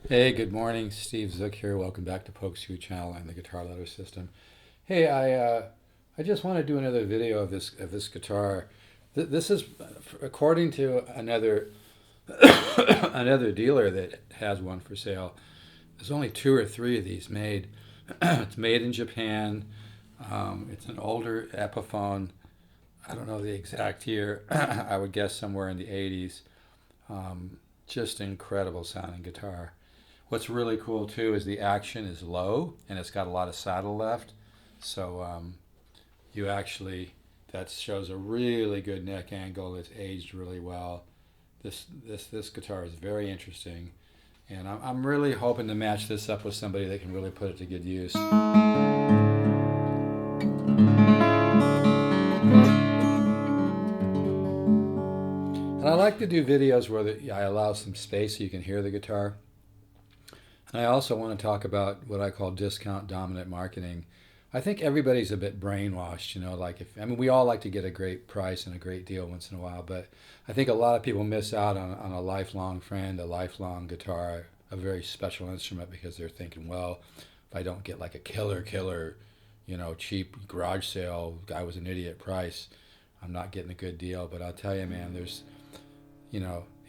Hey, good morning. Steve Zook here. Welcome back to Poke's Shoe Channel and the Guitar Letter System. Hey, I just want to do another video of this guitar. This is according to another another dealer that has one for sale. There's only two or three of these made. It's made in Japan. It's an older Epiphone. I don't know the exact year. I would guess somewhere in the 80s. Just incredible sounding guitar. What's really cool too is the action is low and it's got a lot of saddle left. So you actually, that shows a really good neck angle. It's aged really well. This guitar is very interesting, and I'm really hoping to match this up with somebody that can really put it to good use. And I like to do videos where I allow some space so you can hear the guitar. And I also want to talk about what I call discount dominant marketing. I think everybody's a bit brainwashed, like we all like to get a great price and a great deal once in a while, but I think a lot of people miss out on a lifelong friend, a lifelong guitar, a very special instrument, because they're thinking, well, if I don't get like a killer, cheap garage sale, guy was an idiot price, I'm not getting a good deal. But I'll tell you, man,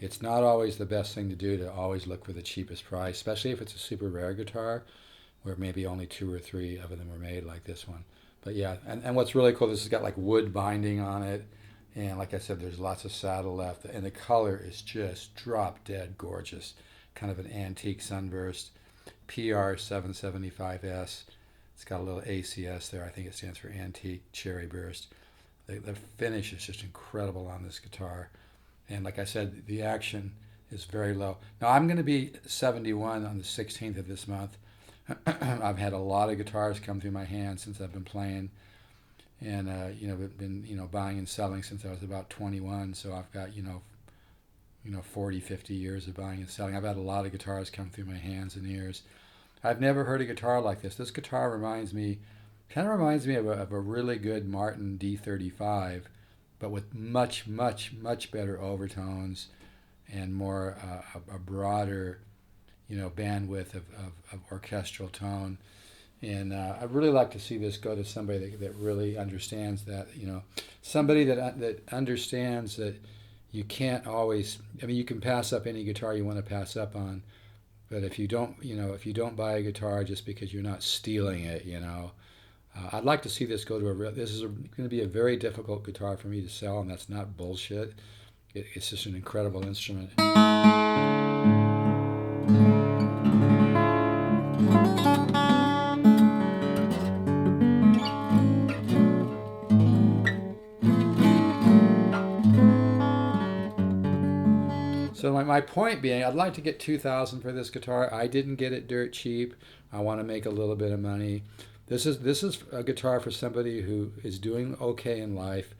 it's not always the best thing to do to always look for the cheapest price, especially if it's a super rare guitar where maybe only two or three of them were made like this one. But yeah, and what's really cool, this has got like wood binding on it. And like I said, there's lots of saddle left. And the color is just drop dead gorgeous. Kind of an antique sunburst. PR 775S. It's got a little ACS there. I think it stands for Antique Cherry Burst. The finish is just incredible on this guitar. And like I said, the action is very low. Now I'm going to be 71 on the 16th of this month. I've had a lot of guitars come through my hands since I've been playing, and been buying and selling since I was about 21. So I've got 40, 50 years of buying and selling. I've had a lot of guitars come through my hands and ears. I've never heard a guitar like this. This guitar kind of reminds me of a really good Martin D35, but with much, much, much better overtones and more a broader bandwidth of orchestral tone. And I'd really like to see this go to somebody that really understands that, somebody that understands that you can't always, you can pass up any guitar you want to pass up on, but if you don't buy a guitar just because you're not stealing it, I'd like to see this go to this is going to be a very difficult guitar for me to sell, and that's not bullshit. It's just an incredible instrument. So my point being, I'd like to get $2,000 for this guitar. I didn't get it dirt cheap. I want to make a little bit of money. This is a guitar for somebody who is doing okay in life,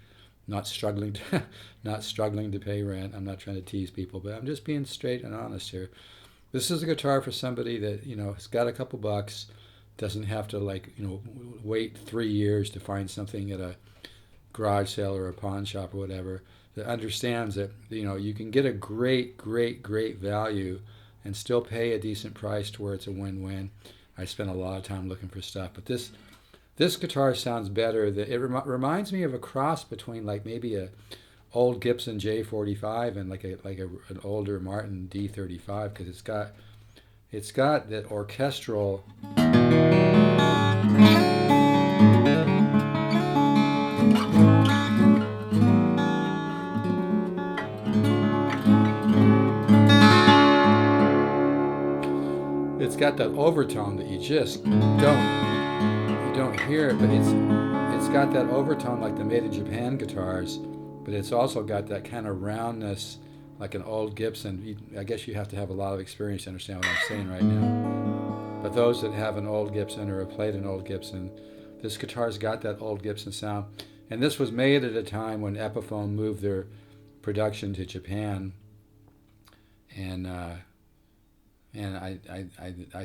not struggling to, not struggling to pay rent. I'm not trying to tease people, but I'm just being straight and honest here. This is a guitar for somebody that has got a couple bucks, doesn't have to wait 3 years to find something at a garage sale or a pawn shop or whatever, that understands that you can get a great value and still pay a decent price to where it's a win-win. I spent a lot of time looking for stuff, but this guitar sounds better. It reminds me of a cross between like maybe a old Gibson J45 and an older Martin D35, because it's got that orchestral. It's got that overtone that you don't hear it, but it's got that overtone like the made in Japan guitars, but it's also got that kind of roundness like an old Gibson. I guess you have to have a lot of experience to understand what I'm saying right now. But those that have an old Gibson or have played an old Gibson, this guitar's got that old Gibson sound. And this was made at a time when Epiphone moved their production to Japan, and I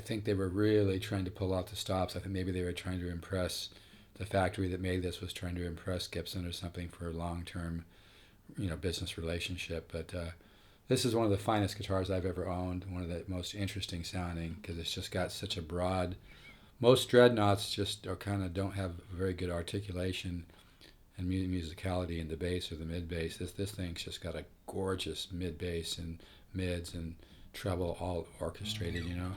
think they were really trying to pull out the stops. I think maybe they were trying to impress the factory that made this, was trying to impress Gibson or something for a long-term, business relationship. But This is one of the finest guitars I've ever owned, one of the most interesting sounding, because it's just got such a broad. Most dreadnoughts just are kind of don't have very good articulation and musicality in the bass or the mid bass. This thing's just got a gorgeous mid bass and mids and treble all orchestrated, you know.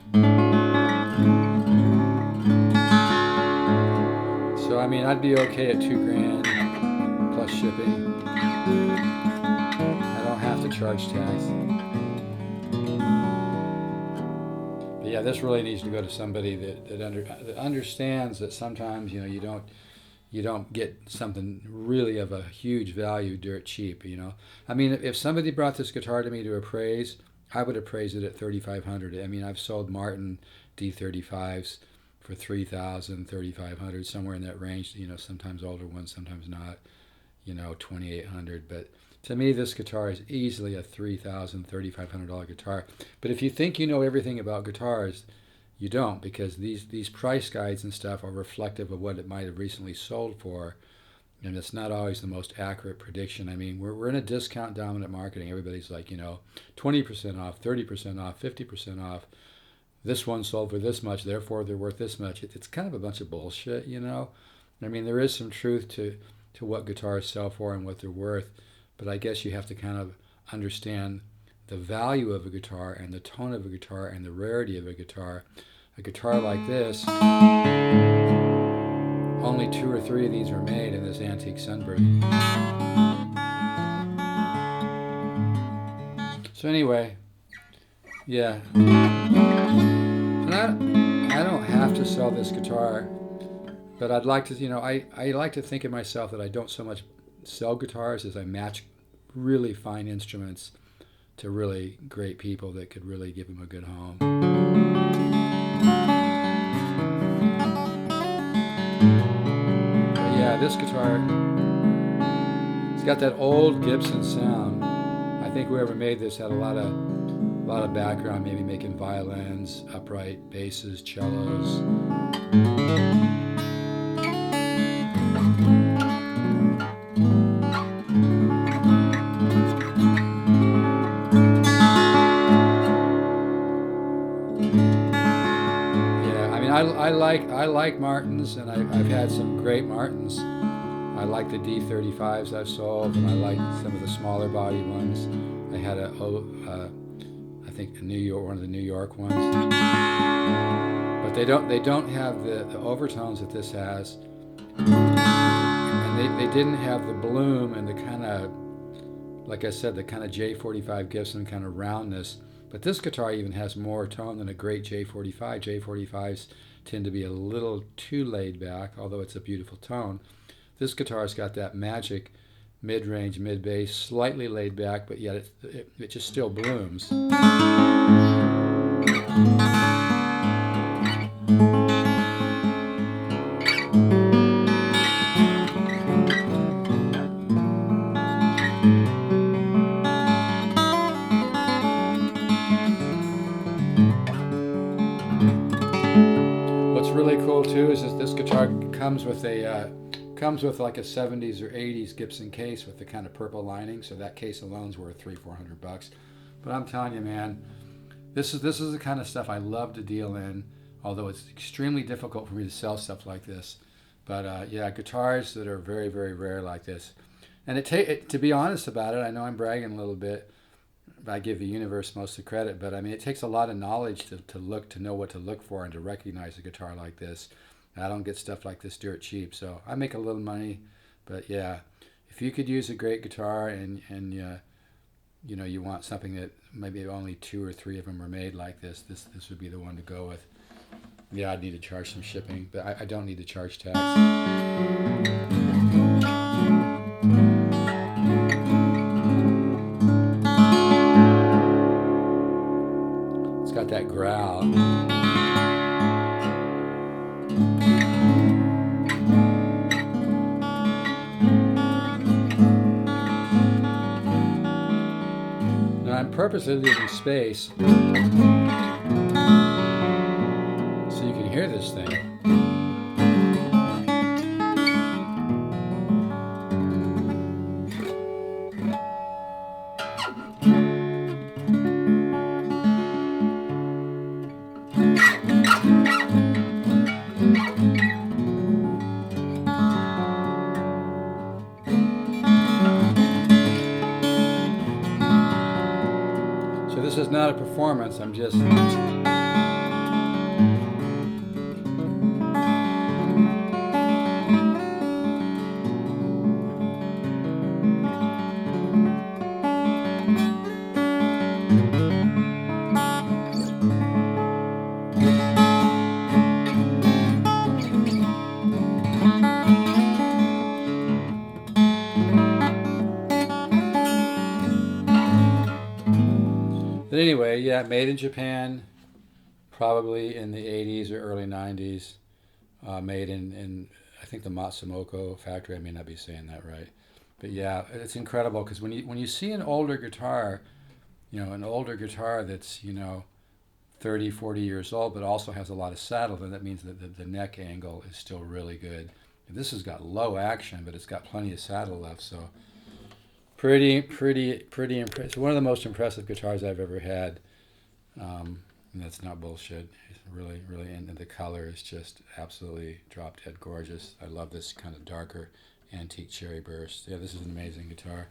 So I mean, I'd be okay at $2,000 plus shipping. I don't have to charge tax. But yeah, this really needs to go to somebody that understands that sometimes, you know, you don't get something really of a huge value dirt cheap, you know. I mean, if somebody brought this guitar to me to appraise, I would appraise it at $3,500. I mean, I've sold Martin D35s for $3,000, $3,500, somewhere in that range, you know, sometimes older ones, sometimes not, you know, $2,800. But to me, this guitar is easily a $3,000, $3,500 guitar. But if you think you know everything about guitars, you don't, because these price guides and stuff are reflective of what it might have recently sold for, and it's not always the most accurate prediction. I mean, we're in a discount dominant marketing. Everybody's like, you know, 20% off, 30% off, 50% off. This one sold for this much, therefore they're worth this much. It's kind of a bunch of bullshit, you know. I mean, there is some truth to what guitars sell for and what they're worth, but I guess you have to kind of understand the value of a guitar and the tone of a guitar and the rarity of a guitar. A guitar like this, only 2 or 3 of these were made in this antique Sunbird. So anyway, yeah. And I don't have to sell this guitar, but I'd like to, you know, I like to think of myself that I don't so much sell guitars as I match really fine instruments to really great people that could really give them a good home. But yeah, this guitar, it's got that old Gibson sound. I think whoever made this had a lot of background, maybe making violins, upright basses, cellos. I like Martins, and I've had some great Martins. I like the D35s I've sold, and I like some of the smaller body ones. I had I think one of the New York ones. But they don't have the overtones that this has, and they didn't have the bloom and the kind of, like I said, the kind of J45 Gibson kind of roundness. But this guitar even has more tone than a great J45. J45s tend to be a little too laid back, although it's a beautiful tone. This guitar's got that magic mid-range, mid-bass, slightly laid back, but yet it just still blooms. What's really cool too is this guitar comes with like a 70s or 80s Gibson case with the kind of purple lining, so that case alone's worth $300-400. But I'm telling you, man, this is the kind of stuff I love to deal in, although it's extremely difficult for me to sell stuff like this. But yeah, guitars that are very, very rare like this. And to be honest about it, I know I'm bragging a little bit. I give the universe most of the credit, but I mean, it takes a lot of knowledge to know what to look for and to recognize a guitar like this. I don't get stuff like this dirt cheap, so I make a little money. But yeah, if you could use a great guitar and you know, you want something that maybe only 2 or 3 of them are made like this would be the one to go with. Yeah, I'd need to charge some shipping, but I don't need to charge tax. It's got that growl. Now I'm purposely leaving space so you can hear this thing. performance. I'm just... But anyway, yeah, made in Japan, probably in the 80s or early 90s. Made in, I think, the Matsumoto factory. I may not be saying that right. But yeah, it's incredible because when you see an older guitar, an older guitar that's, 30, 40 years old, but also has a lot of saddle, then that means that the neck angle is still really good. This has got low action, but it's got plenty of saddle left, so pretty impressive. One of the most impressive guitars I've ever had. And that's not bullshit. It's really, and the color is just absolutely drop dead gorgeous. I love this kind of darker antique cherry burst. Yeah, this is an amazing guitar.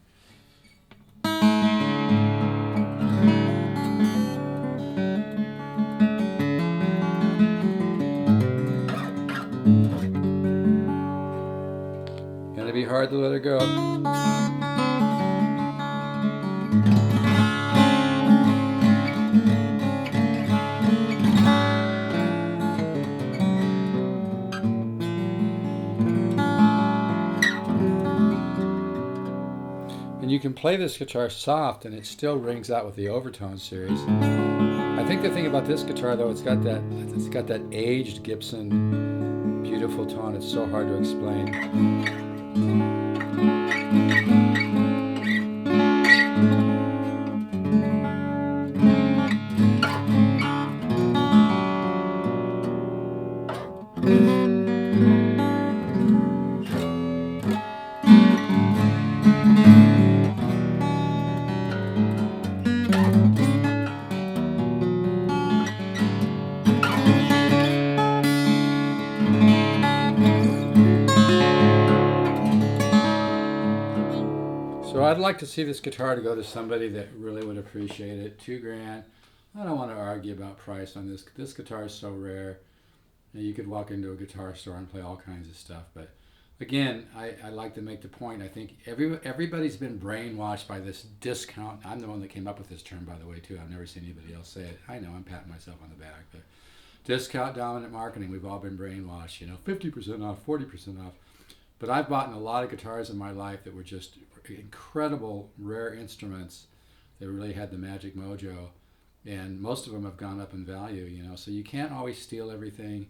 Gonna be hard to let it go. And you can play this guitar soft and it still rings out with the overtone series. I think the thing about this guitar though, it's got that aged Gibson beautiful tone. It's so hard to explain. So I'd like to see this guitar to go to somebody that really would appreciate it. $2,000. I don't want to argue about price on this. This guitar is so rare. You could walk into a guitar store and play all kinds of stuff. But again, I like to make the point. I think everybody's been brainwashed by this discount. I'm the one that came up with this term, by the way, too. I've never seen anybody else say it. I know, I'm patting myself on the back. But discount dominant marketing, we've all been brainwashed. 50% off, 40% off. But I've bought a lot of guitars in my life that were just incredible, rare instruments that really had the magic mojo. And most of them have gone up in value, So you can't always steal everything.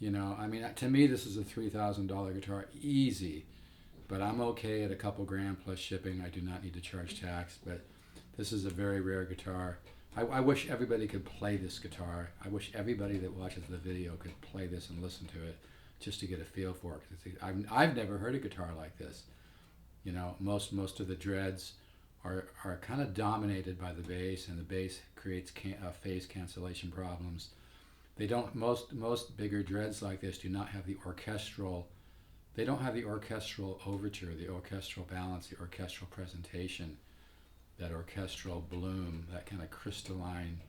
I mean, to me, this is a $3,000 guitar, easy. But I'm okay at a couple grand plus shipping. I do not need to charge tax. But this is a very rare guitar. I wish everybody could play this guitar. I wish everybody that watches the video could play this and listen to it, just to get a feel for it. I've never heard a guitar like this. Most of the dreads are kind of dominated by the bass, and the bass creates phase cancellation problems. They don't. Most bigger dreads like this do not have the orchestral. They don't have the orchestral overture, the orchestral balance, the orchestral presentation, that orchestral bloom, that kind of crystalline.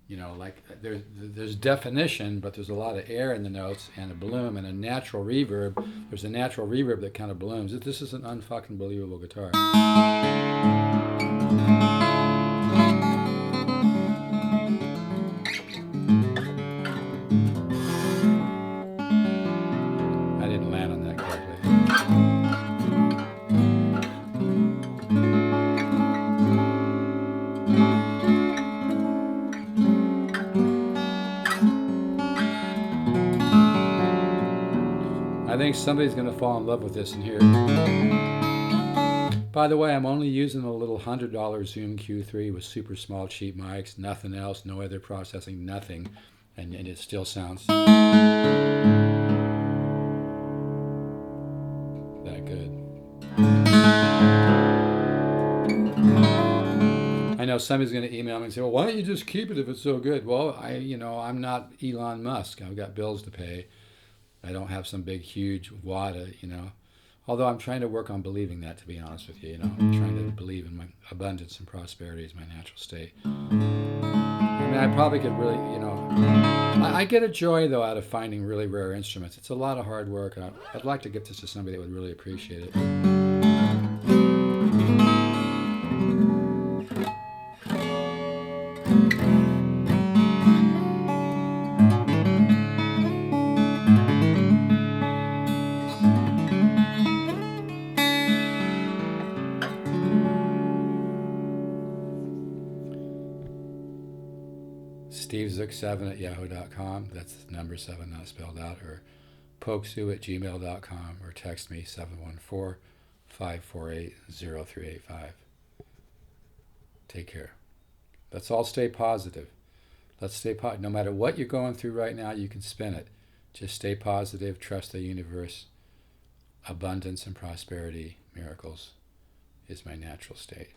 Like there's definition, but there's a lot of air in the notes and a bloom and a natural reverb. There's a natural reverb that kind of blooms. This is an unfucking believable guitar. I didn't land on that correctly. I think somebody's going to fall in love with this and hear it. By the way, I'm only using a little $100 Zoom Q3 with super small cheap mics, nothing else, no other processing, nothing, and it still sounds that good. I know somebody's going to email me and say, well, why don't you just keep it if it's so good? Well, I'm not Elon Musk. I've got bills to pay. I don't have some big, huge wada, Although I'm trying to work on believing that, to be honest with you, I'm trying to believe in my abundance and prosperity is my natural state. I mean, I probably could really, I get a joy though out of finding really rare instruments. It's a lot of hard work, and I'd like to get this to somebody that would really appreciate it. stevezook7@yahoo.com. That's number 7 not spelled out. Or pokesue@gmail.com, or text me 714-548-0385. Take care. Let's all stay positive. Let's stay positive. No matter what you're going through right now, you can spin it. Just stay positive, trust the universe. Abundance and prosperity, miracles is my natural state.